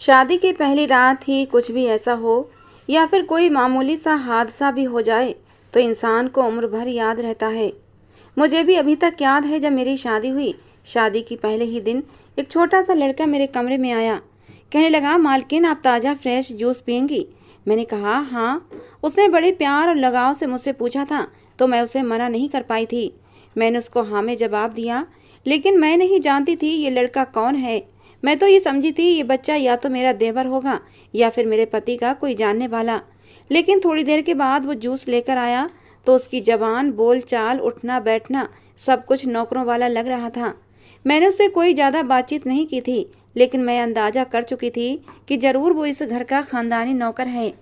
शादी की पहली रात ही कुछ भी ऐसा हो या फिर कोई मामूली सा हादसा भी हो जाए तो इंसान को उम्र भर याद रहता है। मुझे भी अभी तक याद है जब मेरी शादी हुई। शादी की पहले ही दिन एक छोटा सा लड़का मेरे कमरे में आया। कहने लगा, मालकिन आप ताज़ा फ्रेश जूस पियेंगी? मैंने कहा हाँ। उसने बड़े प्यार और लगाव से मुझसे पूछा था तो मैं उसे मना नहीं कर पाई थी। मैंने उसको हाँ में जवाब दिया, लेकिन मैं नहीं जानती थी ये लड़का कौन है। मैं तो ये समझी थी ये बच्चा या तो मेरा देवर होगा या फिर मेरे पति का कोई जानने वाला। लेकिन थोड़ी देर के बाद वो जूस लेकर आया तो उसकी जबान, बोल चाल, उठना बैठना सब कुछ नौकरों वाला लग रहा था। मैंने उससे कोई ज़्यादा बातचीत नहीं की थी, लेकिन मैं अंदाजा कर चुकी थी कि ज़रूर वो इस घर का खानदानी नौकर है।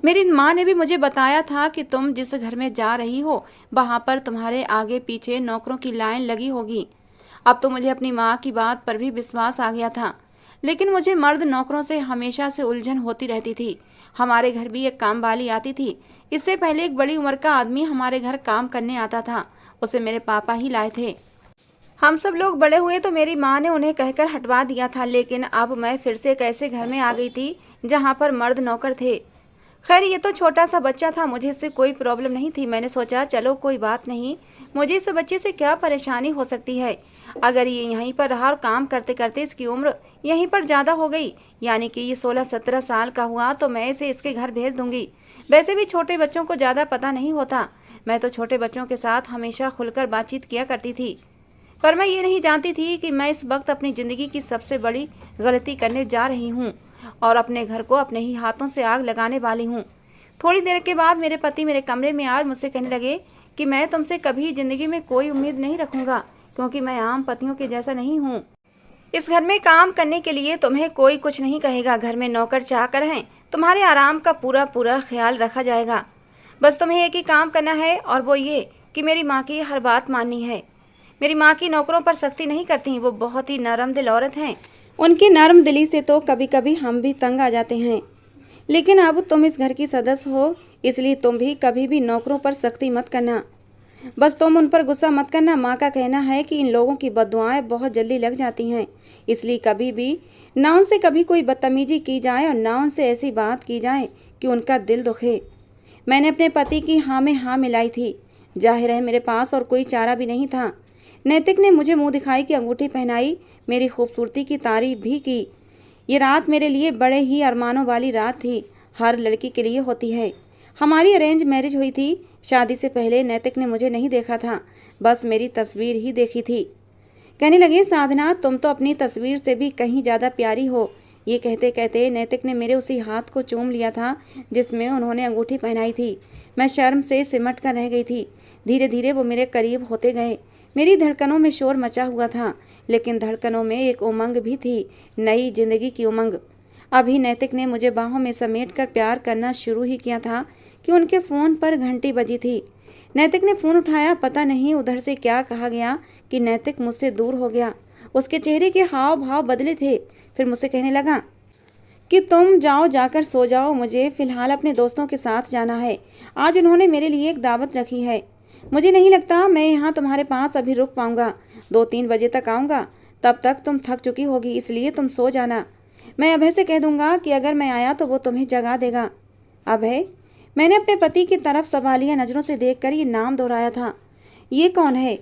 मेरी माँ ने भी मुझे बताया था कि तुम जिस घर में जा रही हो वहाँ पर तुम्हारे आगे पीछे नौकरों की लाइन लगी होगी। अब तो मुझे अपनी माँ की बात पर भी विश्वास आ गया था, लेकिन मुझे मर्द नौकरों से हमेशा से उलझन होती रहती थी। हमारे घर भी एक काम वाली आती थी। इससे पहले एक बड़ी उम्र का आदमी हमारे घर काम करने आता था। उसे मेरे पापा ही लाए थे। हम सब लोग बड़े हुए तो मेरी माँ ने उन्हें कहकर हटवा दिया था, लेकिन अब मैं फिर से एक ऐसे घर में आ गई थी जहाँ पर मर्द नौकर थे। खैर, ये तो छोटा सा बच्चा था, मुझे इससे कोई प्रॉब्लम नहीं थी। मैंने सोचा चलो कोई बात नहीं, मुझे इस बच्चे से क्या परेशानी हो सकती है। अगर ये यहीं पर रहा और काम करते करते इसकी उम्र यहीं पर ज़्यादा हो गई, यानी कि ये 16-17 साल का हुआ, तो मैं इसे इसके घर भेज दूंगी। वैसे भी छोटे बच्चों को ज़्यादा पता नहीं होता। मैं तो छोटे बच्चों के साथ हमेशा खुलकर बातचीत किया करती थी, पर मैं ये नहीं जानती थी कि मैं इस वक्त अपनी ज़िंदगी की सबसे बड़ी गलती करने जा रही हूँ और अपने घर को अपने ही हाथों से आग लगाने वाली हूँ। थोड़ी देर के बाद मेरे पति मेरे कमरे में आए और मुझसे कहने लगे कि मैं तुमसे कभी ज़िंदगी में कोई उम्मीद नहीं रखूँगा, क्योंकि मैं आम पतियों के जैसा नहीं हूँ। इस घर में काम करने के लिए तुम्हें कोई कुछ नहीं कहेगा। घर में नौकर चाकर हैं, तुम्हारे आराम का पूरा पूरा ख्याल रखा जाएगा। बस तुम्हें एक ही काम करना है, और वो ये कि मेरी माँ की हर बात माननी है। मेरी माँ की नौकरों पर सख्ती नहीं करती, वो बहुत ही नरम दिल औरत हैं। उनकी नरम दिली से तो कभी कभी हम भी तंग आ जाते हैं। लेकिन अब तुम इस घर की सदस्य हो, इसलिए तुम भी कभी भी नौकरों पर सख्ती मत करना। बस तुम उन पर गुस्सा मत करना। माँ का कहना है कि इन लोगों की बद्दुआएं बहुत जल्दी लग जाती हैं, इसलिए कभी भी ना उनसे कभी कोई बदतमीजी की जाए और ना उनसे ऐसी बात की जाए कि उनका दिल दुखे। मैंने अपने पति की हाँ में हाँ मिलाई थी। जाहिर है मेरे पास और कोई चारा भी नहीं था। नैतिक ने मुझे मुंह दिखाई की अंगूठी पहनाई, मेरी खूबसूरती की तारीफ भी की। ये रात मेरे लिए बड़े ही अरमानों वाली रात थी, हर लड़की के लिए होती है। हमारी अरेंज मैरिज हुई थी। शादी से पहले नैतिक ने मुझे नहीं देखा था, बस मेरी तस्वीर ही देखी थी। कहने लगे, साधना तुम तो अपनी तस्वीर से भी कहीं ज़्यादा प्यारी हो। ये कहते कहते नैतिक ने मेरे उसी हाथ को चूम लिया था जिसमें उन्होंने अंगूठी पहनाई थी। मैं शर्म से सिमट कर रह गई थी। धीरे धीरे वो मेरे करीब होते गए। मेरी धड़कनों में शोर मचा हुआ था, लेकिन धड़कनों में एक उमंग भी थी, नई जिंदगी की उमंग। अभी नैतिक ने मुझे बाहों में समेट कर प्यार करना शुरू ही किया था कि उनके फ़ोन पर घंटी बजी थी। नैतिक ने फ़ोन उठाया। पता नहीं उधर से क्या कहा गया कि नैतिक मुझसे दूर हो गया। उसके चेहरे के हाव भाव बदले थे। फिर मुझसे कहने लगा कि तुम जाओ, जाकर सो जाओ, मुझे फ़िलहाल अपने दोस्तों के साथ जाना है। आज उन्होंने मेरे लिए एक दावत रखी है। मुझे नहीं लगता मैं यहाँ तुम्हारे पास अभी रुक पाऊँगा। 2-3 बजे तक आऊँगा, तब तक तुम थक चुकी होगी, इसलिए तुम सो जाना। मैं अभय से कह दूँगा कि अगर मैं आया तो वो तुम्हें जगा देगा। अभय? मैंने अपने पति की तरफ सवालिया नज़रों से देखकर ये नाम दोहराया था। ये कौन है?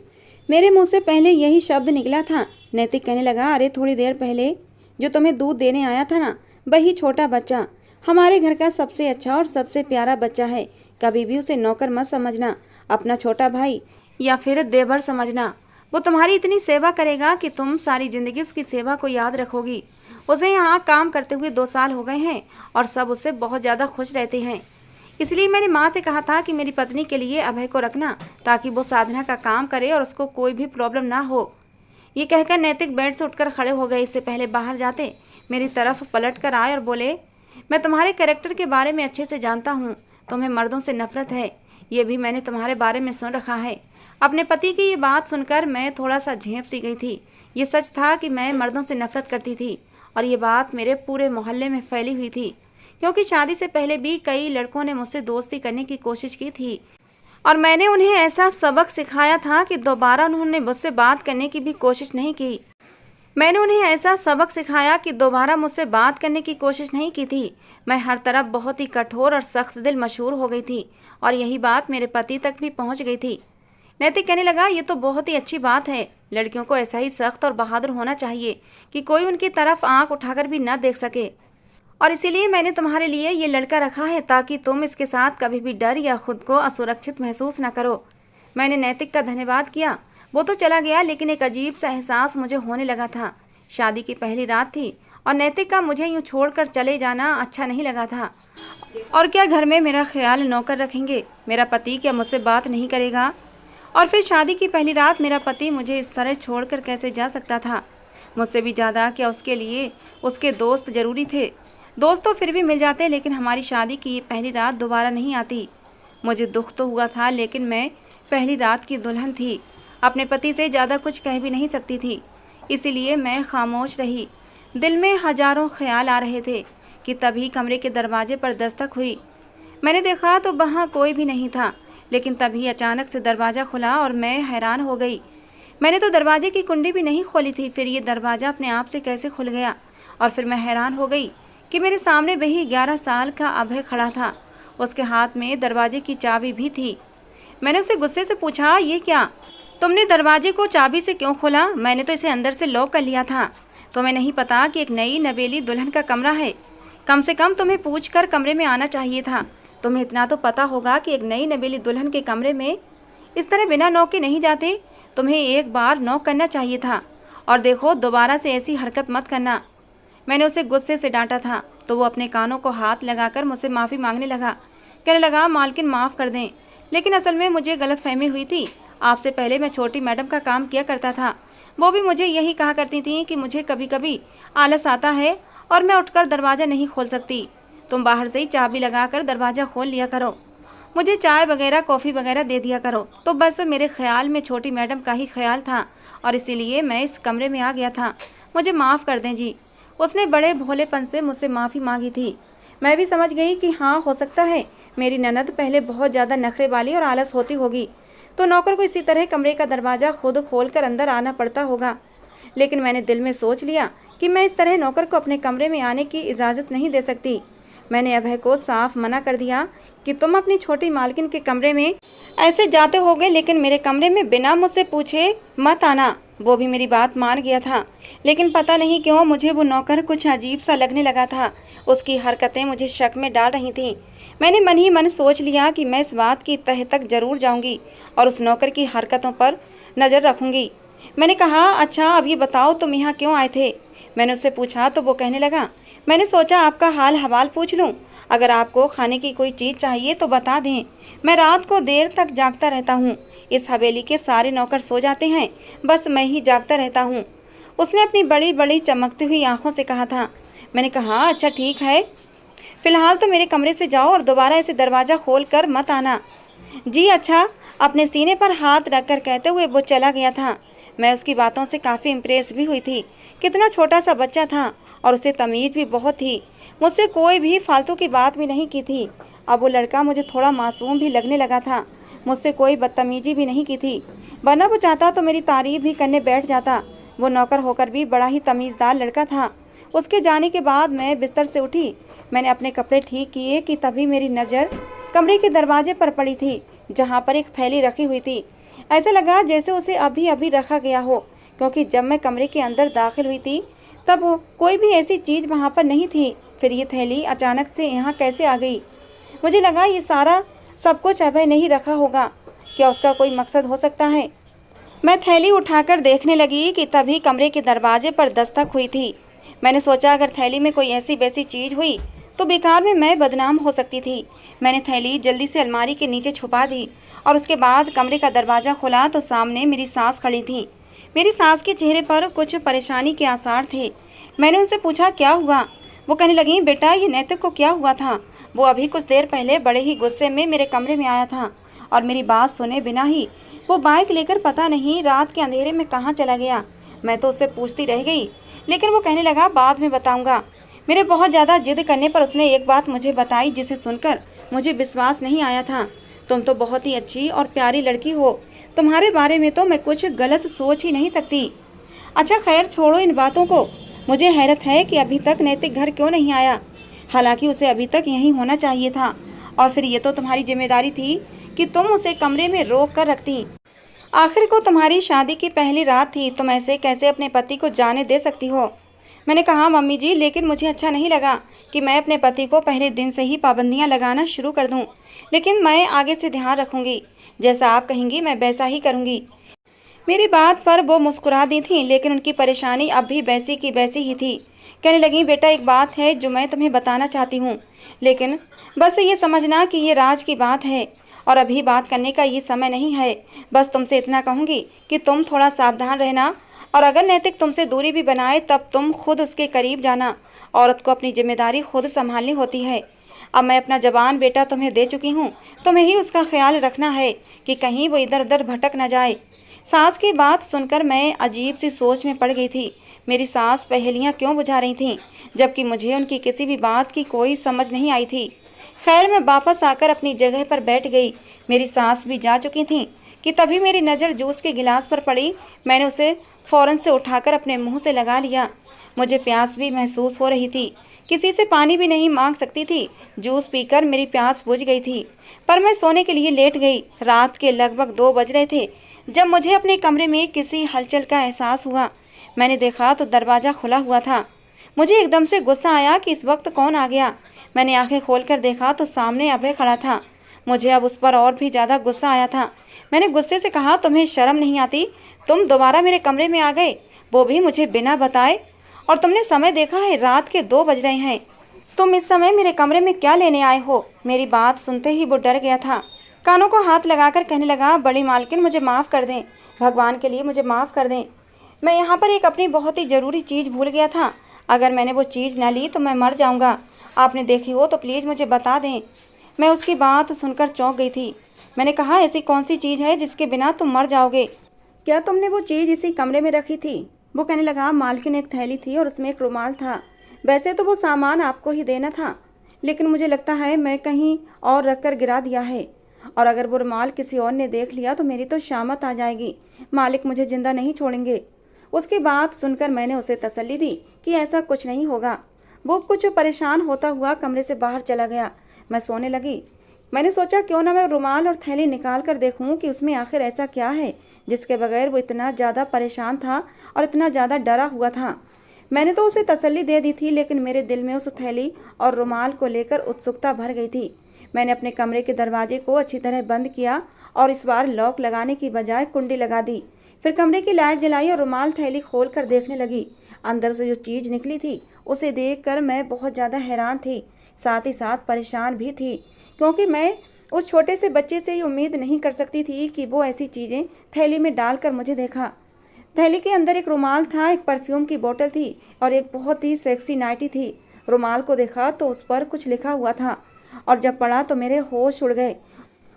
मेरे मुंह से पहले यही शब्द निकला था। नैतिक कहने लगा, अरे थोड़ी देर पहले जो तुम्हें दूध देने आया था ना, वही छोटा बच्चा। हमारे घर का सबसे अच्छा और सबसे प्यारा बच्चा है। कभी भी उसे नौकर मत समझना, अपना छोटा भाई या फिर देवर समझना। वो तुम्हारी इतनी सेवा करेगा कि तुम सारी जिंदगी उसकी सेवा को याद रखोगी। उसे यहाँ काम करते हुए 2 साल हो गए हैं और सब उससे बहुत ज़्यादा खुश रहते हैं। इसलिए मैंने माँ से कहा था कि मेरी पत्नी के लिए अभय को रखना, ताकि वो साधना का काम करे और उसको कोई भी प्रॉब्लम ना हो। ये कहकर नैतिक बेड से उठकर खड़े हो गए। इससे पहले बाहर जाते मेरी तरफ पलट कर आए और बोले, मैं तुम्हारे कैरेक्टर के बारे में अच्छे से जानता हूँ। तुम्हें मर्दों से नफरत है, ये भी मैंने तुम्हारे बारे में सुन रखा है। अपने पति की ये बात सुनकर मैं थोड़ा सा झेंप सी गई थी। ये सच था कि मैं मर्दों से नफरत करती थी और ये बात मेरे पूरे मोहल्ले में फैली हुई थी, क्योंकि शादी से पहले भी कई लड़कों ने मुझसे दोस्ती करने की कोशिश की थी और मैंने उन्हें ऐसा सबक सिखाया था कि दोबारा उन्होंने मुझसे बात करने की भी कोशिश नहीं की। मैंने उन्हें ऐसा सबक सिखाया कि दोबारा मुझसे बात करने की कोशिश नहीं की थी। मैं हर तरफ बहुत ही कठोर और सख्त दिल मशहूर हो गई थी और यही बात मेरे पति तक भी पहुंच गई थी। नैतिक कहने लगा, ये तो बहुत ही अच्छी बात है। लड़कियों को ऐसा ही सख्त और बहादुर होना चाहिए कि कोई उनकी तरफ आंख उठाकर भी न देख सके। और इसीलिए मैंने तुम्हारे लिए ये लड़का रखा है ताकि तुम इसके साथ कभी भी डर या खुद को असुरक्षित महसूस न करो। मैंने नैतिक का धन्यवाद किया। वो तो चला गया, लेकिन एक अजीब सा एहसास मुझे होने लगा था। शादी की पहली रात थी और नैतिक का मुझे यूं छोड़कर चले जाना अच्छा नहीं लगा था। और क्या घर में मेरा ख्याल नौकर रखेंगे? मेरा पति क्या मुझसे बात नहीं करेगा? और फिर शादी की पहली रात मेरा पति मुझे इस तरह छोड़कर कैसे जा सकता था? मुझसे भी ज़्यादा क्या उसके लिए उसके दोस्त ज़रूरी थे। दोस्त तो फिर भी मिल जाते, लेकिन हमारी शादी की पहली रात दोबारा नहीं आती। मुझे दुख तो हुआ था, लेकिन मैं पहली रात की दुल्हन थी। अपने पति से ज़्यादा कुछ कह भी नहीं सकती थी, इसीलिए मैं खामोश रही। दिल में हजारों ख्याल आ रहे थे कि तभी कमरे के दरवाजे पर दस्तक हुई। मैंने देखा तो वहाँ कोई भी नहीं था, लेकिन तभी अचानक से दरवाज़ा खुला और मैं हैरान हो गई। मैंने तो दरवाजे की कुंडी भी नहीं खोली थी, फिर ये दरवाज़ा अपने आप से कैसे खुल गया? और फिर मैं हैरान हो गई कि मेरे सामने वही 11 साल का अभय खड़ा था। उसके हाथ में दरवाजे की चाबी भी थी। मैंने उससे गुस्से से पूछा, ये क्या? तुमने दरवाजे को चाबी से क्यों खोला? मैंने तो इसे अंदर से लॉक कर लिया था। तुम्हें नहीं पता कि एक नई नवेली दुल्हन का कमरा है? कम से कम तुम्हें पूछकर कमरे में आना चाहिए था। तुम्हें इतना तो पता होगा कि एक नई नवेली दुल्हन के कमरे में इस तरह बिना नॉक के नहीं जाते। तुम्हें एक बार नॉक करना चाहिए था। और देखो, दोबारा से ऐसी हरकत मत करना। मैंने उसे गुस्से से डांटा था तो वो अपने कानों को हाथ लगाकर मुझसे माफ़ी मांगने लगा। कहने लगा, मालकिन माफ़ कर दें, लेकिन असल में मुझे गलतफहमी हुई थी। आपसे पहले मैं छोटी मैडम का काम किया करता था। वो भी मुझे यही कहा करती थी कि मुझे कभी कभी आलस आता है और मैं उठकर दरवाज़ा नहीं खोल सकती। तुम बाहर से ही चाबी लगाकर दरवाज़ा खोल लिया करो, मुझे चाय वगैरह कॉफ़ी वगैरह दे दिया करो। तो बस मेरे ख्याल में छोटी मैडम का ही ख्याल था और इसीलिए मैं इस कमरे में आ गया था। मुझे माफ़ कर दें जी। उसने बड़े भोलेपन से मुझसे माफ़ी मांगी थी। मैं भी समझ गई कि हाँ, हो सकता है मेरी ननद पहले बहुत ज़्यादा नखरे वाली और आलस होती होगी, तो नौकर को इसी तरह कमरे का दरवाज़ा खुद खोलकर अंदर आना पड़ता होगा। लेकिन मैंने दिल में सोच लिया कि मैं इस तरह नौकर को अपने कमरे में आने की इजाज़त नहीं दे सकती। मैंने अभय को साफ मना कर दिया कि तुम अपनी छोटी मालकिन के कमरे में ऐसे जाते होगे, लेकिन मेरे कमरे में बिना मुझसे पूछे मत आना। वो भी मेरी बात मान गया था, लेकिन पता नहीं क्यों मुझे वो नौकर कुछ अजीब सा लगने लगा था। उसकी हरकतें मुझे शक में डाल रही थीं। मैंने मन ही मन सोच लिया कि मैं इस बात की तह तक जरूर जाऊंगी और उस नौकर की हरकतों पर नज़र रखूंगी। मैंने कहा, अच्छा अब ये बताओ तुम यहाँ क्यों आए थे? मैंने उससे पूछा तो वो कहने लगा, मैंने सोचा आपका हाल हवाल पूछ लूँ। अगर आपको खाने की कोई चीज़ चाहिए तो बता दें। मैं रात को देर तक जागता रहता हूँ। इस हवेली के सारे नौकर सो जाते हैं, बस मैं ही जागता रहता हूँ। उसने अपनी बड़ी बड़ी चमकती हुई आंखों से कहा था। मैंने कहा, अच्छा ठीक है, फिलहाल तो मेरे कमरे से जाओ और दोबारा ऐसे दरवाज़ा खोल कर मत आना। जी अच्छा, अपने सीने पर हाथ रखकर कहते हुए वो चला गया था। मैं उसकी बातों से काफ़ी इम्प्रेस भी हुई थी। कितना छोटा सा बच्चा था और उसे तमीज़ भी बहुत थी। मुझसे कोई भी फालतू की बात भी नहीं की थी। अब वो लड़का मुझे थोड़ा मासूम भी लगने लगा था। मुझसे कोई बदतमीजी भी नहीं की थी, वरना वो चाहता तो मेरी तारीफ भी करने बैठ जाता। वो नौकर होकर भी बड़ा ही तमीज़दार लड़का था। उसके जाने के बाद मैं बिस्तर से उठी। मैंने अपने कपड़े ठीक किए कि तभी मेरी नज़र कमरे के दरवाजे पर पड़ी थी, जहाँ पर एक थैली रखी हुई थी। ऐसा लगा जैसे उसे अभी अभी रखा गया हो, क्योंकि जब मैं कमरे के अंदर दाखिल हुई थी तब कोई भी ऐसी चीज़ वहाँ पर नहीं थी। फिर ये थैली अचानक से यहाँ कैसे आ गई? मुझे लगा ये सारा सब कुछ अभय नहीं रखा होगा। क्या उसका कोई मकसद हो सकता है? मैं थैली उठाकर देखने लगी कि तभी कमरे के दरवाजे पर दस्तक हुई थी। मैंने सोचा अगर थैली में कोई ऐसी वैसी चीज़ हुई तो बेकार में मैं बदनाम हो सकती थी। मैंने थैली जल्दी से अलमारी के नीचे छुपा दी और उसके बाद कमरे का दरवाज़ा खुला तो सामने मेरी सास खड़ी थी। मेरी सास के चेहरे पर कुछ परेशानी के आसार थे। मैंने उनसे पूछा, क्या हुआ? वो कहने लगी, बेटा ये नैतिक को क्या हुआ था? वो अभी कुछ देर पहले बड़े ही गुस्से में मेरे कमरे में आया था और मेरी बात सुने बिना ही वो बाइक लेकर पता नहीं रात के अंधेरे में कहाँ चला गया। मैं तो उससे पूछती रह गई, लेकिन वो कहने लगा बाद में बताऊंगा। मेरे बहुत ज़्यादा जिद करने पर उसने एक बात मुझे बताई जिसे सुनकर मुझे विश्वास नहीं आया था। तुम तो बहुत ही अच्छी और प्यारी लड़की हो। तुम्हारे बारे में तो मैं कुछ गलत सोच ही नहीं सकती। अच्छा खैर छोड़ो इन बातों को। मुझे हैरत है कि अभी तक नैतिक घर क्यों नहीं आया, हालांकि उसे अभी तक यहीं होना चाहिए था। और फिर ये तो तुम्हारी जिम्मेदारी थी कि तुम उसे कमरे में रोक कर रखती। आखिर को तुम्हारी शादी की पहली रात थी, तुम ऐसे कैसे अपने पति को जाने दे सकती हो। मैंने कहा मम्मी जी, लेकिन मुझे अच्छा नहीं लगा कि मैं अपने पति को पहले दिन से ही पाबंदियां लगाना शुरू कर दूं। लेकिन मैं आगे से ध्यान रखूंगी, जैसा आप कहेंगी मैं वैसा ही करूंगी। मेरी बात पर वो मुस्कुरा दी थी, लेकिन उनकी परेशानी अब भी वैसी की वैसी ही थी। कहने लगी, बेटा एक बात है जो मैं तुम्हें बताना चाहती हूँ, लेकिन बस ये समझना कि ये राज की बात है और अभी बात करने का ये समय नहीं है। बस तुमसे इतना कहूँगी कि तुम थोड़ा सावधान रहना, और अगर नैतिक तुमसे दूरी भी बनाए तब तुम खुद उसके करीब जाना। औरत को अपनी जिम्मेदारी खुद संभालनी होती है। अब मैं अपना जवान बेटा तुम्हें दे चुकी हूँ, तुम्हें ही उसका ख्याल रखना है कि कहीं वो इधर उधर भटक न जाए। सास की बात सुनकर मैं अजीब सी सोच में पड़ गई थी। मेरी सास पहेलियाँ क्यों बुझा रही थीं, जबकि मुझे उनकी किसी भी बात की कोई समझ नहीं आई थी। खैर मैं वापस आकर अपनी जगह पर बैठ गई। मेरी सास भी जा चुकी थीं कि तभी मेरी नज़र जूस के गिलास पर पड़ी। मैंने उसे फ़ौरन से उठाकर अपने मुंह से लगा लिया। मुझे प्यास भी महसूस हो रही थी, किसी से पानी भी नहीं मांग सकती थी। जूस पीकर मेरी प्यास बुझ गई थी, पर मैं सोने के लिए लेट गई। रात के लगभग 2 बज रहे थे जब मुझे अपने कमरे में किसी हलचल का एहसास हुआ। मैंने देखा तो दरवाज़ा खुला हुआ था। मुझे एकदम से गुस्सा आया कि इस वक्त कौन आ गया। मैंने आंखें खोलकर देखा तो सामने अभय खड़ा था। मुझे अब उस पर और भी ज़्यादा गुस्सा आया था। मैंने गुस्से से कहा, तुम्हें शर्म नहीं आती? तुम दोबारा मेरे कमरे में आ गए, वो भी मुझे बिना बताए। और तुमने समय देखा है, रात के 2 बज रहे हैं। तुम इस समय मेरे कमरे में क्या लेने आए हो? मेरी बात सुनते ही वो डर गया था। कानों को हाथ लगाकर कहने लगा, बड़ी मालकिन मुझे माफ़ कर दें, भगवान के लिए मुझे माफ़ कर दें। मैं यहाँ पर एक अपनी बहुत ही ज़रूरी चीज़ भूल गया था। अगर मैंने वो चीज़ न ली तो मैं मर जाऊँगा। आपने देखी हो तो प्लीज़ मुझे बता दें। मैं उसकी बात सुनकर चौंक गई थी। मैंने कहा, ऐसी कौन सी चीज़ है जिसके बिना तुम मर जाओगे? क्या तुमने वो चीज़ इसी कमरे में रखी थी? वो कहने लगा, मालकिन एक थैली थी और उसमें एक रुमाल था। वैसे तो वो सामान आपको ही देना था, लेकिन मुझे लगता है मैं कहीं और रख कर गिरा दिया है, और अगर वो रुमाल किसी और ने देख लिया तो मेरी तो शामत आ जाएगी। मालिक मुझे जिंदा नहीं छोड़ेंगे। उसकी बात सुनकर मैंने उसे तसल्ली दी कि ऐसा कुछ नहीं होगा। वो कुछ परेशान होता हुआ कमरे से बाहर चला गया। मैं सोने लगी। मैंने सोचा क्यों ना मैं रुमाल और थैली निकाल कर देखूं कि उसमें आखिर ऐसा क्या है जिसके बगैर वो इतना ज़्यादा परेशान था और इतना ज़्यादा डरा हुआ था। मैंने तो उसे तसल्ली दे दी थी, लेकिन मेरे दिल में उस थैली और रुमाल को लेकर उत्सुकता भर गई थी। मैंने अपने कमरे के दरवाजे को अच्छी तरह बंद किया और इस बार लॉक लगाने की बजाय कुंडी लगा दी। फिर कमरे की लाइट जलाई और रुमाल थैली खोल कर देखने लगी। अंदर से जो चीज़ निकली थी उसे देखकर मैं बहुत ज़्यादा हैरान थी, साथ ही साथ परेशान भी थी, क्योंकि मैं उस छोटे से बच्चे से ही उम्मीद नहीं कर सकती थी कि वो ऐसी चीज़ें थैली में डालकर मुझे देखा। थैली के अंदर एक रुमाल था, एक परफ्यूम की बोतल थी और एक बहुत ही सेक्सी नाइटी थी। रुमाल को देखा तो उस पर कुछ लिखा हुआ था, और जब पढ़ा तो मेरे होश उड़ गए।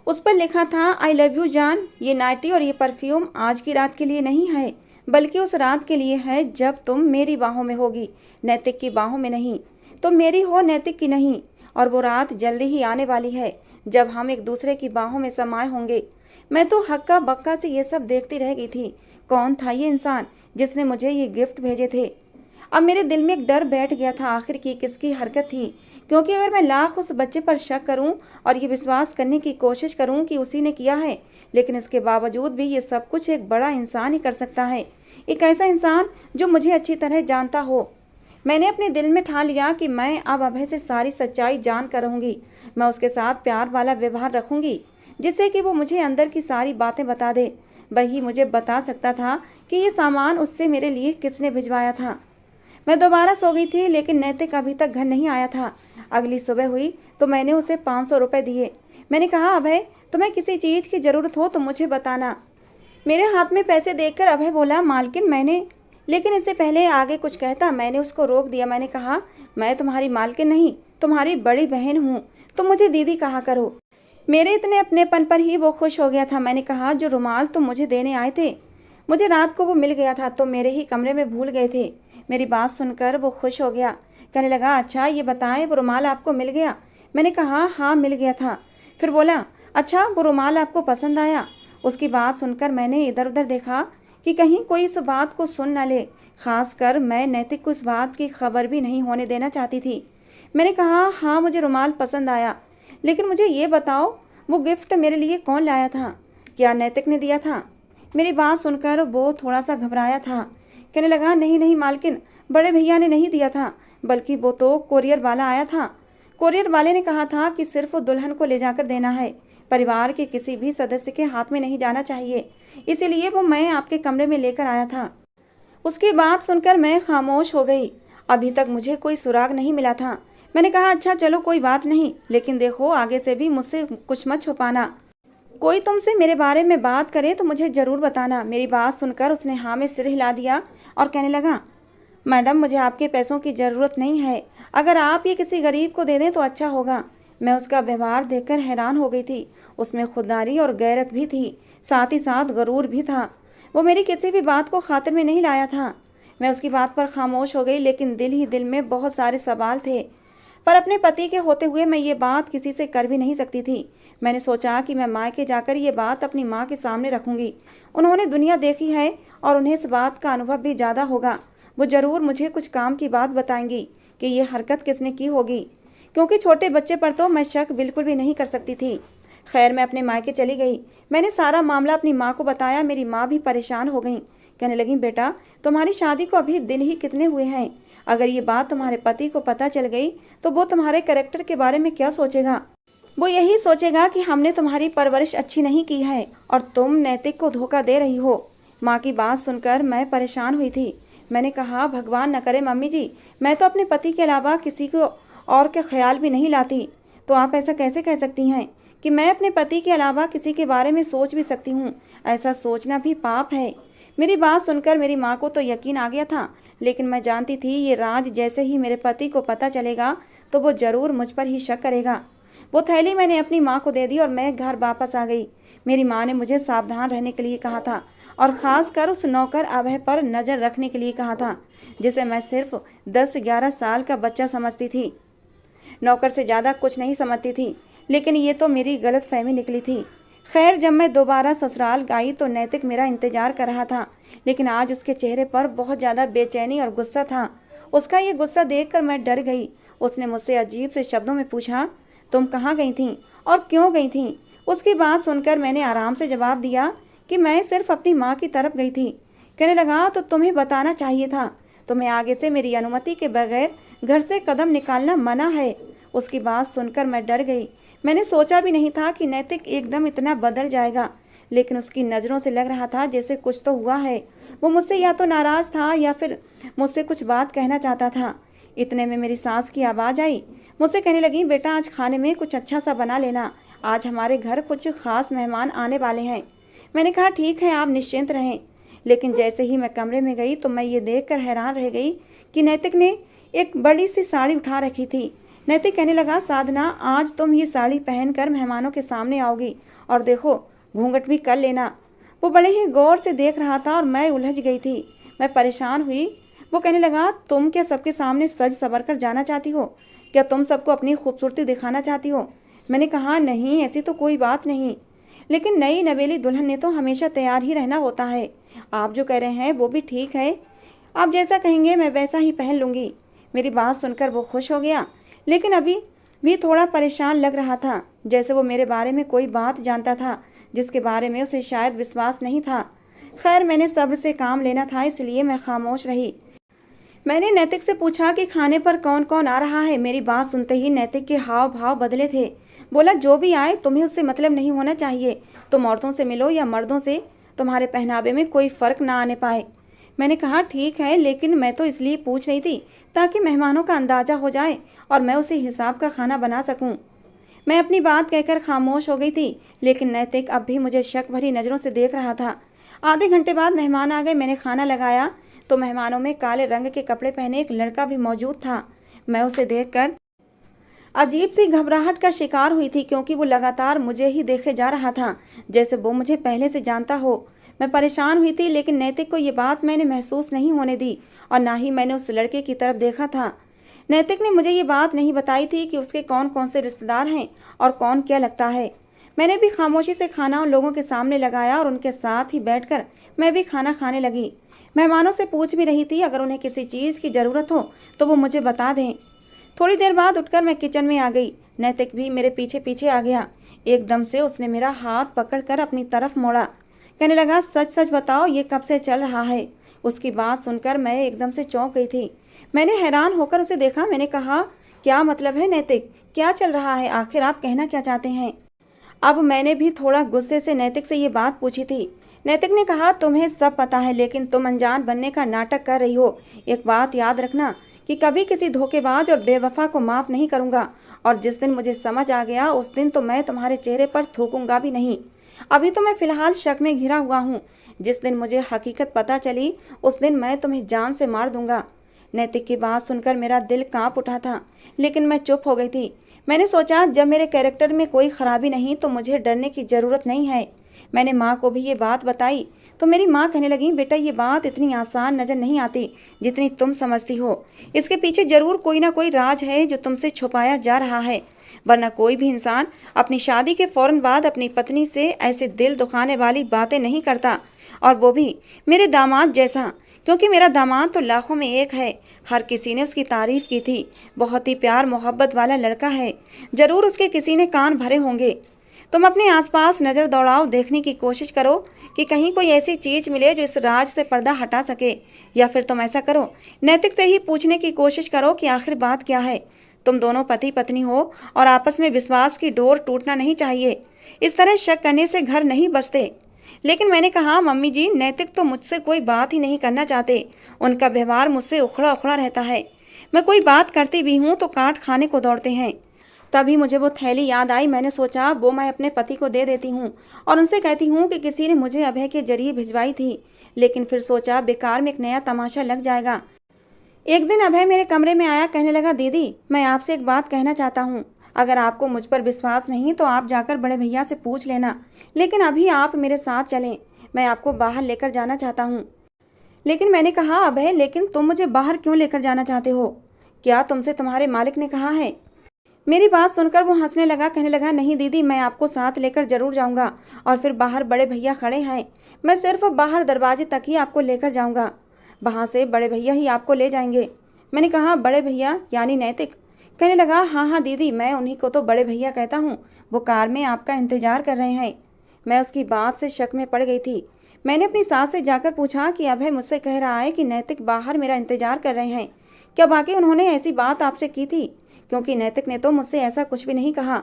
उस पर लिखा था, आई लव यू जान। ये नाइटी और ये परफ्यूम आज की रात के लिए नहीं है, बल्कि उस रात के लिए है जब तुम मेरी बाहों में होगी, नैतिक की बाहों में नहीं। तुम मेरी हो, नैतिक की नहीं। और वो रात जल्दी ही आने वाली है जब हम एक दूसरे की बाहों में समाये होंगे। मैं तो हक्का बक्का से ये सब देखती रह गई थी। कौन था ये इंसान जिसने मुझे ये गिफ्ट भेजे थे? अब मेरे दिल में एक डर बैठ गया था, आखिर की किसकी हरकत थी, क्योंकि अगर मैं लाख उस बच्चे पर शक करूं और ये विश्वास करने की कोशिश करूं कि उसी ने किया है, लेकिन इसके बावजूद भी ये सब कुछ एक बड़ा इंसान ही कर सकता है। एक ऐसा इंसान जो मुझे अच्छी तरह जानता हो। मैंने अपने दिल में ठान लिया कि मैं अब अभय से सारी सच्चाई जान कर रहूँगी। मैं उसके साथ प्यार वाला व्यवहार रखूँगी, जिससे कि वो मुझे अंदर की सारी बातें बता दे। वही मुझे बता सकता था कि ये सामान उससे मेरे लिए किसने भिजवाया था। मैं दोबारा सो गई थी, लेकिन नैतिक अभी तक घर नहीं आया था। अगली सुबह हुई तो मैंने उसे 500 रुपये दिए। मैंने कहा, अभय तुम्हें किसी चीज़ की ज़रूरत हो तो मुझे बताना। मेरे हाथ में पैसे देखकर अभय बोला, मालकिन मैंने, लेकिन इससे पहले आगे कुछ कहता मैंने उसको रोक दिया। मैंने कहा, मैं तुम्हारी मालकिन नहीं, तुम्हारी बड़ी बहन हूँ, तुम मुझे दीदी कहा करो। मेरे इतने अपनेपन पर ही वो खुश हो गया था। मैंने कहा, जो रुमाल तुम मुझे देने आए थे, मुझे रात को वो मिल गया था, तुम मेरे ही कमरे में भूल गए थे। मेरी बात सुनकर वो खुश हो गया। कहने लगा, अच्छा ये बताएं, वो रुमाल आपको मिल गया? मैंने कहा, हाँ मिल गया था। फिर बोला, अच्छा वो रुमाल आपको पसंद आया? उसकी बात सुनकर मैंने इधर उधर देखा कि कहीं कोई इस बात को सुन न ले। खासकर मैं नैतिक को इस बात की खबर भी नहीं होने देना चाहती थी। मैंने कहा, हाँ मुझे रुमाल पसंद आया, लेकिन मुझे ये बताओ वो गिफ्ट मेरे लिए कौन लाया था? क्या नैतिक ने दिया था? मेरी बात सुनकर वो थोड़ा सा घबराया था। कहने लगा, नहीं नहीं मालकिन, बड़े भैया ने नहीं दिया था, बल्कि वो तो कोरियर वाला आया था। कोरियर वाले ने कहा था कि सिर्फ दुल्हन को ले जाकर देना है, परिवार के किसी भी सदस्य के हाथ में नहीं जाना चाहिए, इसीलिए वो मैं आपके कमरे में लेकर आया था। उसकी बात सुनकर मैं खामोश हो गई। अभी तक मुझे कोई सुराग नहीं मिला था। मैंने कहा, अच्छा चलो कोई बात नहीं, लेकिन देखो आगे से भी मुझसे कुछ मत छुपाना। कोई तुमसे मेरे बारे में बात करे तो मुझे ज़रूर बताना। मेरी बात सुनकर उसने हाँ में सिर हिला दिया और कहने लगा, मैडम मुझे आपके पैसों की ज़रूरत नहीं है, अगर आप ये किसी गरीब को दे दें तो अच्छा होगा। मैं उसका व्यवहार देखकर हैरान हो गई थी। उसमें खुददारी और गैरत भी थी, साथ ही साथ गरूर भी था। वो मेरी किसी भी बात को खातिर में नहीं लाया था। मैं उसकी बात पर खामोश हो गई, लेकिन दिल ही दिल में बहुत सारे सवाल थे। पर अपने पति के होते हुए मैं ये बात किसी से कर भी नहीं सकती थी। मैंने सोचा कि मैं मायके जाकर ये बात अपनी माँ के सामने रखूंगी। उन्होंने दुनिया देखी है और उन्हें इस बात का अनुभव भी ज़्यादा होगा। वो ज़रूर मुझे कुछ काम की बात बताएंगी कि ये हरकत किसने की होगी, क्योंकि छोटे बच्चे पर तो मैं शक बिल्कुल भी नहीं कर सकती थी। खैर मैं अपने मायके चली गई। मैंने सारा मामला अपनी माँ को बताया। मेरी माँ भी परेशान हो गई। कहने लगी, बेटा तुम्हारी शादी को अभी दिन ही कितने हुए हैं, अगर ये बात तुम्हारे पति को पता चल गई तो वो तुम्हारे कैरेक्टर के बारे में क्या सोचेगा? वो यही सोचेगा कि हमने तुम्हारी परवरिश अच्छी नहीं की है और तुम नैतिक को धोखा दे रही हो। माँ की बात सुनकर मैं परेशान हुई थी। मैंने कहा, भगवान न करे मम्मी जी, मैं तो अपने पति के अलावा किसी को और के ख्याल भी नहीं लाती। तो आप ऐसा कैसे कह सकती हैं कि मैं अपने पति के अलावा किसी के बारे में सोच भी सकती हूँ? ऐसा सोचना भी पाप है। मेरी बात सुनकर मेरी माँ को तो यकीन आ गया था, लेकिन मैं जानती थी ये राज जैसे ही मेरे पति को पता चलेगा तो वो ज़रूर मुझ पर ही शक करेगा। वो थैली मैंने अपनी माँ को दे दी और मैं घर वापस आ गई। मेरी माँ ने मुझे सावधान रहने के लिए कहा था और ख़ास कर उस नौकर अभय पर नज़र रखने के लिए कहा था, जिसे मैं सिर्फ 10-11 साल का बच्चा समझती थी। नौकर से ज़्यादा कुछ नहीं समझती थी, लेकिन ये तो मेरी गलतफहमी निकली थी। खैर जब मैं दोबारा ससुराल गई तो नैतिक मेरा इंतजार कर रहा था, लेकिन आज उसके चेहरे पर बहुत ज़्यादा बेचैनी और गुस्सा था। उसका ये गुस्सा देखकर मैं डर गई। उसने मुझसे अजीब से शब्दों में पूछा, तुम कहाँ गई थी और क्यों गई थी? उसकी बात सुनकर मैंने आराम से जवाब दिया कि मैं सिर्फ अपनी माँ की तरफ गई थी। कहने लगा, तो तुम्हें बताना चाहिए था, तुम्हें आगे से मेरी अनुमति के बगैर घर से कदम निकालना मना है। उसकी बात सुनकर मैं डर गई। मैंने सोचा भी नहीं था कि नैतिक एकदम इतना बदल जाएगा, लेकिन उसकी नज़रों से लग रहा था जैसे कुछ तो हुआ है। वो मुझसे या तो नाराज़ था या फिर मुझसे कुछ बात कहना चाहता था। इतने में मेरी सास की आवाज़ आई। मुझसे कहने लगी, बेटा आज खाने में कुछ अच्छा सा बना लेना, आज हमारे घर कुछ ख़ास मेहमान आने वाले हैं। मैंने कहा, ठीक है आप निश्चिंत रहें। लेकिन जैसे ही मैं कमरे में गई तो मैं ये देखकर हैरान रह गई कि नैतिक ने एक बड़ी सी साड़ी उठा रखी थी। नैतिक कहने लगा, साधना आज तुम ये साड़ी पहनकर मेहमानों के सामने आओगी और देखो घूंघट भी कर लेना। वो बड़े ही गौर से देख रहा था और मैं उलझ गई थी। मैं परेशान हुई। वो कहने लगा, तुम क्या सबके सामने सज संवर कर जाना चाहती हो? क्या तुम सबको अपनी खूबसूरती दिखाना चाहती हो? मैंने कहा, नहीं ऐसी तो कोई बात नहीं, लेकिन नई नवेली दुल्हन ने तो हमेशा तैयार ही रहना होता है। आप जो कह रहे हैं वो भी ठीक है, आप जैसा कहेंगे मैं वैसा ही पहन लूँगी। मेरी बात सुनकर वो खुश हो गया, लेकिन अभी भी थोड़ा परेशान लग रहा था, जैसे वो मेरे बारे में कोई बात जानता था जिसके बारे में उसे शायद विश्वास नहीं था। खैर मैंने सब्र से काम लेना था, इसलिए मैं खामोश रही। मैंने नैतिक से पूछा कि खाने पर कौन कौन आ रहा है। मेरी बात सुनते ही नैतिक के हाव भाव बदले थे। बोला, जो भी आए तुम्हें उससे मतलब नहीं होना चाहिए। तुम औरतों से मिलो या मर्दों से, तुम्हारे पहनावे में कोई फ़र्क ना आने पाए। मैंने कहा, ठीक है, लेकिन मैं तो इसलिए पूछ रही थी ताकि मेहमानों का अंदाज़ा हो जाए और मैं उसी हिसाब का खाना बना सकूं। मैं अपनी बात कहकर खामोश हो गई थी, लेकिन नैतिक अब भी मुझे शक भरी नज़रों से देख रहा था। आधे घंटे बाद मेहमान आ गए। मैंने खाना लगाया तो मेहमानों में काले रंग के कपड़े पहने एक लड़का भी मौजूद था। मैं उसे देखकर अजीब सी घबराहट का शिकार हुई थी, क्योंकि वो लगातार मुझे ही देखे जा रहा था जैसे वो मुझे पहले से जानता हो। मैं परेशान हुई थी, लेकिन नैतिक को ये बात मैंने महसूस नहीं होने दी और ना ही मैंने उस लड़के की तरफ देखा था। नैतिक ने मुझे ये बात नहीं बताई थी कि उसके कौन कौन से रिश्तेदार हैं और कौन क्या लगता है। मैंने भी खामोशी से खाना उन लोगों के सामने लगाया और उनके साथ ही बैठकर मैं भी खाना खाने लगी। मेहमानों से पूछ भी रही थी अगर उन्हें किसी चीज़ की ज़रूरत हो तो वो मुझे बता दें। थोड़ी देर बाद उठकर मैं किचन में आ गई। नैतिक भी मेरे पीछे पीछे आ गया। एकदम से उसने मेरा हाथ पकड़कर अपनी तरफ मोड़ा। कहने लगा, सच सच बताओ ये कब से चल रहा है? उसकी बात सुनकर मैं एकदम से चौंक गई थी। मैंने हैरान होकर उसे देखा। मैंने कहा, क्या मतलब है नैतिक, क्या चल रहा है? आखिर आप कहना क्या चाहते हैं? अब मैंने भी थोड़ा गुस्से से नैतिक से ये बात पूछी थी। नैतिक ने कहा, तुम्हें सब पता है लेकिन तुम अनजान बनने का नाटक कर रही हो। एक बात याद रखना कि कभी किसी धोखेबाज और बेवफा को माफ़ नहीं करूँगा, और जिस दिन मुझे समझ आ गया उस दिन तो मैं तुम्हारे चेहरे पर थूकूंगा भी नहीं। अभी तो मैं फ़िलहाल शक में घिरा हुआ हूँ। जिस दिन मुझे हकीकत पता चली उस दिन मैं तुम्हें जान से मार दूंगा। नैतिक की बात सुनकर मेरा दिल कांप उठा था, लेकिन मैं चुप हो गई थी। मैंने सोचा जब मेरे कैरेक्टर में कोई खराबी नहीं तो मुझे डरने की ज़रूरत नहीं है। मैंने माँ को भी ये बात बताई तो मेरी माँ कहने लगी, बेटा ये बात इतनी आसान नज़र नहीं आती जितनी तुम समझती हो। इसके पीछे ज़रूर कोई ना कोई राज है जो तुमसे छुपाया जा रहा है, वरना कोई भी इंसान अपनी शादी के फ़ौरन बाद अपनी पत्नी से ऐसे दिल दुखाने वाली बातें नहीं करता, और वो भी मेरे दामाद जैसा। क्योंकि मेरा दामाद तो लाखों में एक है। हर किसी ने उसकी तारीफ़ की थी। बहुत ही प्यार मोहब्बत वाला लड़का है। ज़रूर उसके किसी ने कान भरे होंगे। तुम अपने आसपास नज़र दौड़ाओ, देखने की कोशिश करो कि कहीं कोई ऐसी चीज़ मिले जो इस राज से पर्दा हटा सके। या फिर तुम ऐसा करो, नैतिक से ही पूछने की कोशिश करो कि आखिर बात क्या है। तुम दोनों पति पत्नी हो और आपस में विश्वास की डोर टूटना नहीं चाहिए। इस तरह शक करने से घर नहीं बसते। लेकिन मैंने कहा, मम्मी जी नैतिक तो मुझसे कोई बात ही नहीं करना चाहते। उनका व्यवहार मुझसे उखड़ा उखड़ा रहता है। मैं कोई बात करती भी हूँ तो काट खाने को दौड़ते हैं। तभी मुझे वो थैली याद आई। मैंने सोचा वो मैं अपने पति को दे देती हूँ और उनसे कहती हूँ कि किसी ने मुझे अभय के जरिए भिजवाई थी। लेकिन फिर सोचा बेकार में एक नया तमाशा लग जाएगा। एक दिन अभय मेरे कमरे में आया। कहने लगा, दीदी मैं आपसे एक बात कहना चाहता हूँ। अगर आपको मुझ पर विश्वास नहीं तो आप जाकर बड़े भैया से पूछ लेना, लेकिन अभी आप मेरे साथ चलें। मैं आपको बाहर लेकर जाना चाहता हूँ। लेकिन मैंने कहा, अभय लेकिन तुम मुझे बाहर क्यों लेकर जाना चाहते हो? क्या तुमसे तुम्हारे मालिक ने कहा है? मेरी बात सुनकर वो हंसने लगा। कहने लगा, नहीं दीदी मैं आपको साथ लेकर जरूर जाऊंगा। और फिर बाहर बड़े भैया खड़े हैं। मैं सिर्फ बाहर दरवाजे तक ही आपको लेकर जाऊंगा। वहाँ से बड़े भैया ही आपको ले जाएंगे। मैंने कहा, बड़े भैया यानी नैतिक? कहने लगा, हाँ हाँ दीदी मैं उन्हीं को तो बड़े भैया कहता हूँ। वो कार में आपका इंतजार कर रहे हैं। मैं उसकी बात से शक में पड़ गई थी। मैंने अपनी सास से जाकर पूछा कि अभय मुझसे कह रहा है कि नैतिक बाहर मेरा इंतजार कर रहे हैं। क्या वाकई उन्होंने ऐसी बात आपसे की थी? क्योंकि नैतिक ने तो मुझसे ऐसा कुछ भी नहीं कहा।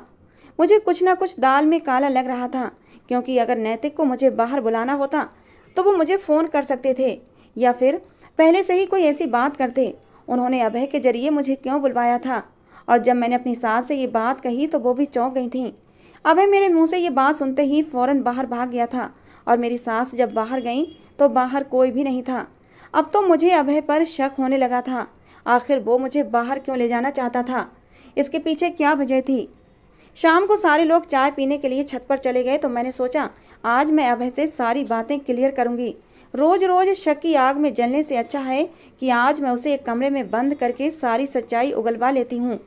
मुझे कुछ ना कुछ दाल में काला लग रहा था, क्योंकि अगर नैतिक को मुझे बाहर बुलाना होता तो वो मुझे फ़ोन कर सकते थे या फिर पहले से ही कोई ऐसी बात करते। उन्होंने अभय के जरिए मुझे क्यों बुलवाया था? और जब मैंने अपनी सास से ये बात कही तो वो भी चौंक गई थी। अभय मेरे मुंह से ये बात सुनते ही फ़ौरन बाहर भाग गया था, और मेरी सास जब बाहर गई तो बाहर कोई भी नहीं था। अब तो मुझे अभय पर शक होने लगा था। आखिर वो मुझे बाहर क्यों ले जाना चाहता था? इसके पीछे क्या वजह थी? शाम को सारे लोग चाय पीने के लिए छत पर चले गए तो मैंने सोचा आज मैं अभय से सारी बातें क्लियर करूंगी। रोज़ रोज़ शक की आग में जलने से अच्छा है कि आज मैं उसे एक कमरे में बंद करके सारी सच्चाई उगलवा लेती हूँ।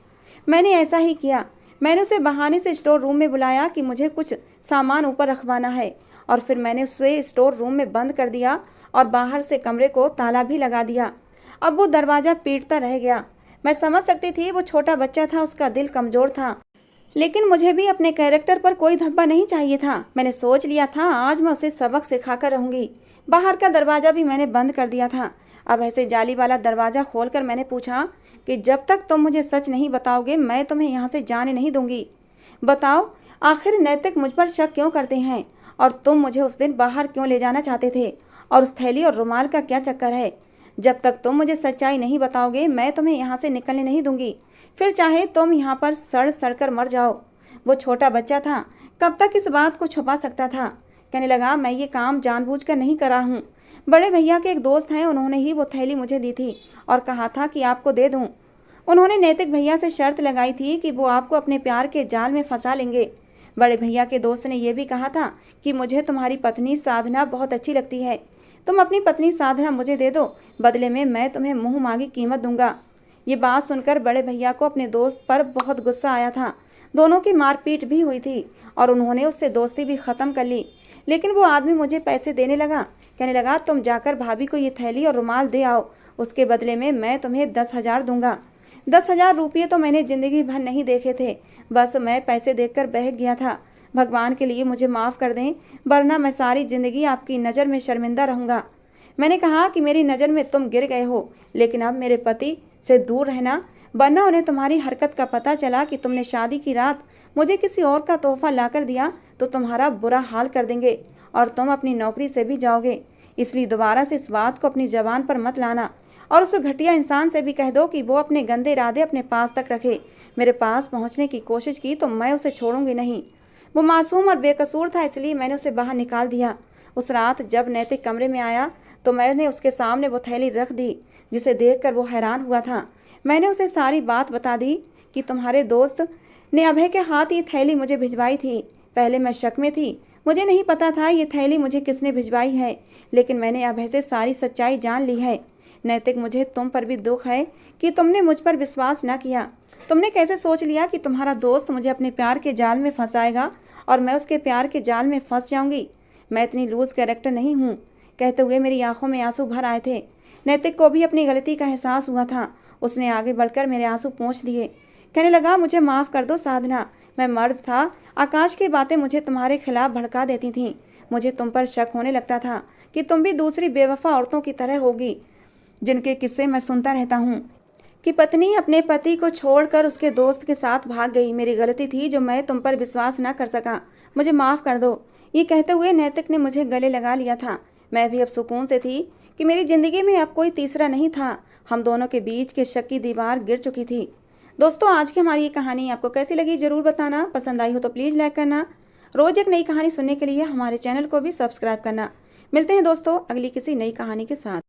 मैंने ऐसा ही किया। मैंने उसे बहाने से स्टोर रूम में बुलाया कि मुझे कुछ सामान ऊपर रखवाना है, और फिर मैंने उसे स्टोर रूम में बंद कर दिया और बाहर से कमरे को ताला भी लगा दिया। अब वो दरवाज़ा पीटता रह गया। मैं समझ सकती थी वो छोटा बच्चा था, उसका दिल कमज़ोर था, लेकिन मुझे भी अपने कैरेक्टर पर कोई धब्बा नहीं चाहिए था। मैंने सोच लिया था आज मैं उसे सबक सिखाकर रहूँगी। बाहर का दरवाज़ा भी मैंने बंद कर दिया था। अब ऐसे जाली वाला दरवाज़ा खोलकर मैंने पूछा कि जब तक तुम मुझे सच नहीं बताओगे मैं तुम्हें यहाँ से जाने नहीं दूंगी। बताओ आखिर नैतिक मुझ पर शक क्यों करते हैं, और तुम मुझे उस दिन बाहर क्यों ले जाना चाहते थे, और उस थैली और रुमाल का क्या चक्कर है? जब तक तुम मुझे सच्चाई नहीं बताओगे मैं तुम्हें यहाँ से निकलने नहीं दूंगी। फिर चाहे तुम यहाँ पर सड़ सड़ कर मर जाओ। वो छोटा बच्चा था, कब तक इस बात को छुपा सकता था? कहने लगा, मैं ये काम जानबूझकर नहीं करा हूँ। बड़े भैया के एक दोस्त हैं, उन्होंने ही वो थैली मुझे दी थी और कहा था कि आपको दे दूँ। उन्होंने नैतिक भैया से शर्त लगाई थी कि वो आपको अपने प्यार के जाल में फंसा लेंगे। बड़े भैया के दोस्त ने यह भी कहा था कि मुझे तुम्हारी पत्नी साधना बहुत अच्छी लगती है, तुम अपनी पत्नी साधना मुझे दे दो, बदले में मैं तुम्हें मुँह मांगी कीमत दूंगा। ये बात सुनकर बड़े भैया को अपने दोस्त पर बहुत गुस्सा आया था। दोनों की मारपीट भी हुई थी और उन्होंने उससे दोस्ती भी ख़त्म कर ली। लेकिन वो आदमी मुझे पैसे देने लगा, कहने लगा तुम जाकर भाभी को ये थैली और रुमाल दे आओ, उसके बदले में मैं तुम्हें 10,000 दूंगा। 10,000 रुपये तो मैंने ज़िंदगी भर नहीं देखे थे, बस मैं पैसे देखकर बहक गया था। भगवान के लिए मुझे माफ़ कर दें, वरना मैं सारी ज़िंदगी आपकी नज़र में शर्मिंदा रहूँगा। मैंने कहा कि मेरी नज़र में तुम गिर गए हो, लेकिन अब मेरे पति से दूर रहना, वरना उन्हें तुम्हारी हरकत का पता चला कि तुमने शादी की रात मुझे किसी और का तोहफा लाकर दिया तो तुम्हारा बुरा हाल कर देंगे और तुम अपनी नौकरी से भी जाओगे। इसलिए दोबारा से इस बात को अपनी ज़बान पर मत लाना और उस घटिया इंसान से भी कह दो कि वो अपने गंदे इरादे अपने पास तक रखे। मेरे पास पहुंचने की कोशिश की तो मैं उसे छोड़ूंगी नहीं। वो मासूम और बेकसूर था, इसलिए मैंने उसे बाहर निकाल दिया। उस रात जब नैतिक कमरे में आया तो मैंने उसके सामने वो थैली रख दी, जिसे देखकर वो हैरान हुआ था। मैंने उसे सारी बात बता दी कि तुम्हारे दोस्त ने अभय के हाथ ये थैली मुझे भिजवाई थी। पहले मैं शक में थी, मुझे नहीं पता था ये थैली मुझे किसने भिजवाई है, लेकिन मैंने अभय से सारी सच्चाई जान ली है। नैतिक, मुझे तुम पर भी दुख है कि तुमने मुझ पर विश्वास न किया। तुमने कैसे सोच लिया कि तुम्हारा दोस्त मुझे अपने प्यार के जाल में फंसाएगा और मैं उसके प्यार के जाल में फंस जाऊंगी। मैं इतनी लूज कैरेक्टर नहीं हूँ। कहते हुए मेरी आंखों में आंसू भर आए थे। नैतिक को भी अपनी गलती का एहसास हुआ था। उसने आगे बढ़कर मेरे आंसू पोंछ दिए, कहने लगा मुझे माफ़ कर दो साधना, मैं मर्द था। आकाश की बातें मुझे तुम्हारे खिलाफ भड़का देती थीं। मुझे तुम पर शक होने लगता था कि तुम भी दूसरी बेवफा औरतों की तरह होगी, जिनके किस्से मैं सुनता रहता हूँ कि पत्नी अपने पति को छोड़कर उसके दोस्त के साथ भाग गई। मेरी गलती थी जो मैं तुम पर विश्वास न कर सका, मुझे माफ़ कर दो। ये कहते हुए नैतिक ने मुझे गले लगा लिया था। मैं भी अब सुकून से थी कि मेरी ज़िंदगी में अब कोई तीसरा नहीं था। हम दोनों के बीच के शक की दीवार गिर चुकी थी। दोस्तों, आज की हमारी ये कहानी आपको कैसी लगी ज़रूर बताना। पसंद आई हो तो प्लीज़ लाइक करना। रोज़ एक नई कहानी सुनने के लिए हमारे चैनल को भी सब्सक्राइब करना। मिलते हैं दोस्तों अगली किसी नई कहानी के साथ।